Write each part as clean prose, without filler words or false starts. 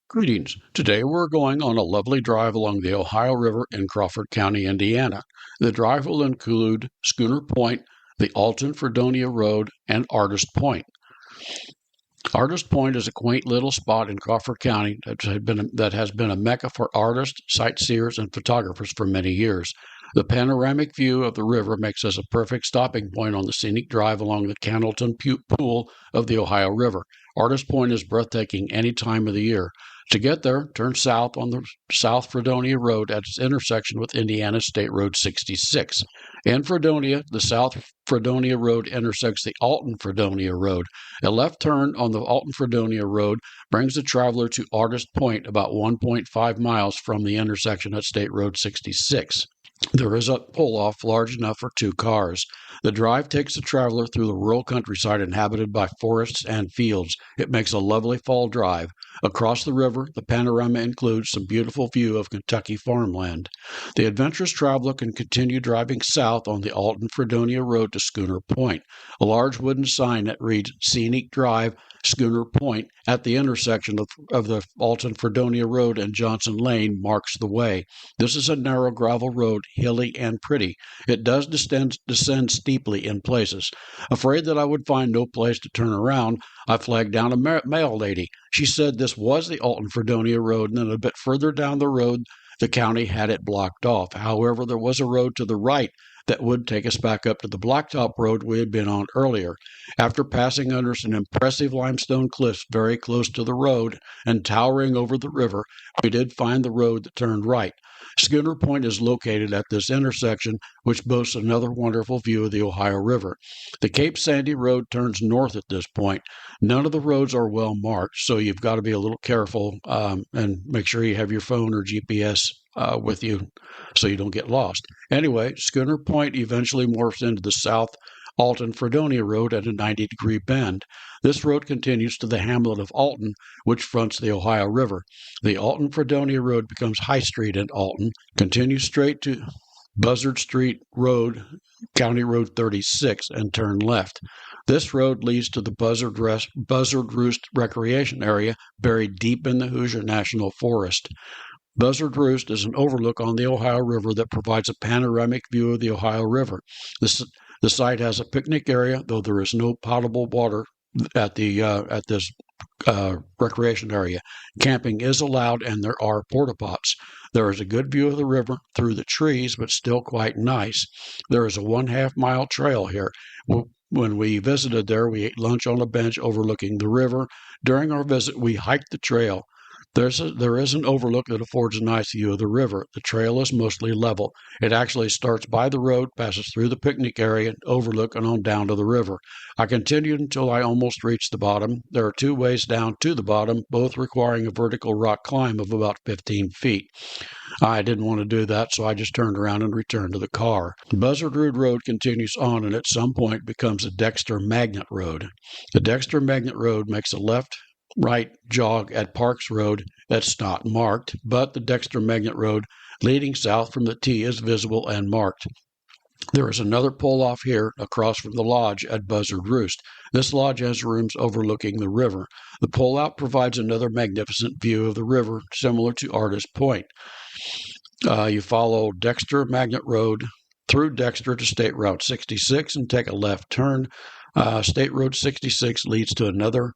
Greetings. Today we're going on a lovely drive along the Ohio River in Crawford County, Indiana. The drive will include Schooner Point, the Alton-Fredonia Road, and Artist Point. Artist Point is a quaint little spot in Crawford County that has been a mecca for artists, sightseers, and photographers for many years. The panoramic view of the river makes this a perfect stopping point on the scenic drive along the Cannelton Pool of the Ohio River. Artist Point is breathtaking any time of the year. To get there, turn south on the South Fredonia Road at its intersection with Indiana State Road 66. In Fredonia, the South Fredonia Road intersects the Alton-Fredonia Road. A left turn on the Alton-Fredonia Road brings the traveler to Artist Point, about 1.5 miles from the intersection at State Road 66. There is a pull-off large enough for 2 cars. The drive takes the traveler through the rural countryside inhabited by forests and fields. It makes a lovely fall drive. Across the river, the panorama includes some beautiful view of Kentucky farmland. The adventurous traveler can continue driving south on the Alton-Fredonia Road to Schooner Point. A large wooden sign that reads Scenic Drive, Schooner Point, at the intersection of the Alton-Fredonia Road and Johnson Lane marks the way. This is a narrow gravel road, hilly and pretty. It does descend steeply in places. Afraid that I would find no place to turn around, I flagged down a mail lady. She said this was the Alton-Fredonia Road, and then a bit further down the road, the county had it blocked off. However, there was a road to the right that would take us back up to the blacktop road we had been on earlier. After passing under some impressive limestone cliffs very close to the road and towering over the river, we did find the road that turned right. Schooner Point is located at this intersection, which boasts another wonderful view of the Ohio River. The Cape Sandy Road turns north at this point. None of the roads are well marked, so you've got to be a little careful and make sure you have your phone or GPS with you so you don't get lost. Anyway, Schooner Point eventually morphs into the South Alton-Fredonia Road at a 90-degree bend. This road continues to the hamlet of Alton, which fronts the Ohio River. The Alton-Fredonia Road becomes High Street in Alton, continues straight to Buzzard Street Road, County Road 36, and turn left. This road leads to the Buzzard Roost Recreation Area, buried deep in the Hoosier National Forest. Buzzard Roost is an overlook on the Ohio River that provides a panoramic view of the Ohio River. The site has a picnic area, though there is no potable water at this recreation area. Camping is allowed, and there are porta pots. There is a good view of the river through the trees, but still quite nice. There is a 1/2 mile trail here. When we visited there, we ate lunch on a bench overlooking the river. During our visit, we hiked the trail. There is an overlook that affords a nice view of the river. The trail is mostly level. It actually starts by the road, passes through the picnic area, overlook, and on down to the river. I continued until I almost reached the bottom. There are 2 ways down to the bottom, both requiring a vertical rock climb of about 15 feet. I didn't want to do that, so I just turned around and returned to the car. Buzzard Road continues on and at some point becomes a Dexter Magnet Road. The Dexter Magnet Road makes a right jog at Parks Road that's not marked, but the Dexter Magnet Road leading south from the T is visible and marked. There is another pull-off here across from the lodge at Buzzard Roost. This lodge has rooms overlooking the river. The pull-out provides another magnificent view of the river, similar to Artist Point. You follow Dexter Magnet Road through Dexter to State Route 66 and take a left turn. State Road 66 leads to another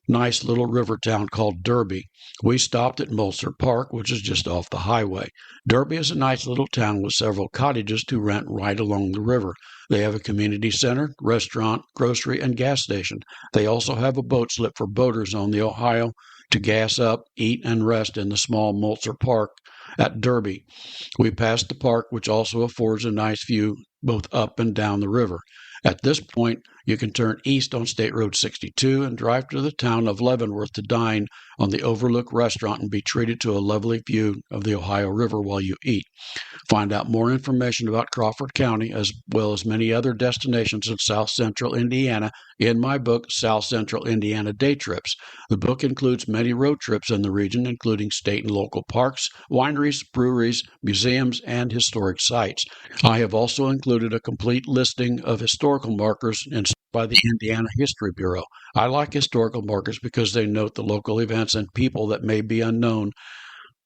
nice little river town called Derby. We stopped at Mulser Park, which is just off the highway. Derby is a nice little town with several cottages to rent right along the river. They have a community center, restaurant, grocery, and gas station. They also have a boat slip for boaters on the Ohio to gas up, eat, and rest in the small Mulser Park at Derby. We passed the park, which also affords a nice view both up and down the river. At this point, you can turn east on State Road 62 and drive to the town of Leavenworth to dine on the Overlook restaurant and be treated to a lovely view of the Ohio River while you eat. Find out more information about Crawford County as well as many other destinations in South Central Indiana in my book, South Central Indiana Day Trips. The book includes many road trips in the region, including state and local parks, wineries, breweries, museums, and historic sites. I have also included a complete listing of historical markers in by the Indiana History Bureau. I like historical markers because they note the local events and people that may be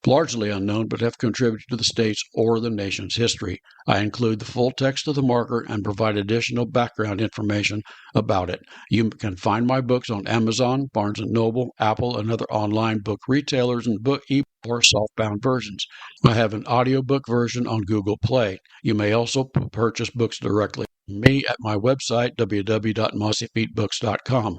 largely unknown, but have contributed to the state's or the nation's history. I include the full text of the marker and provide additional background information about it. You can find my books on Amazon, Barnes & Noble, Apple, and other online book retailers and book e or softbound versions. I have an audiobook version on Google Play. You may also purchase books directly from me at my website, www.mossyfeetbooks.com.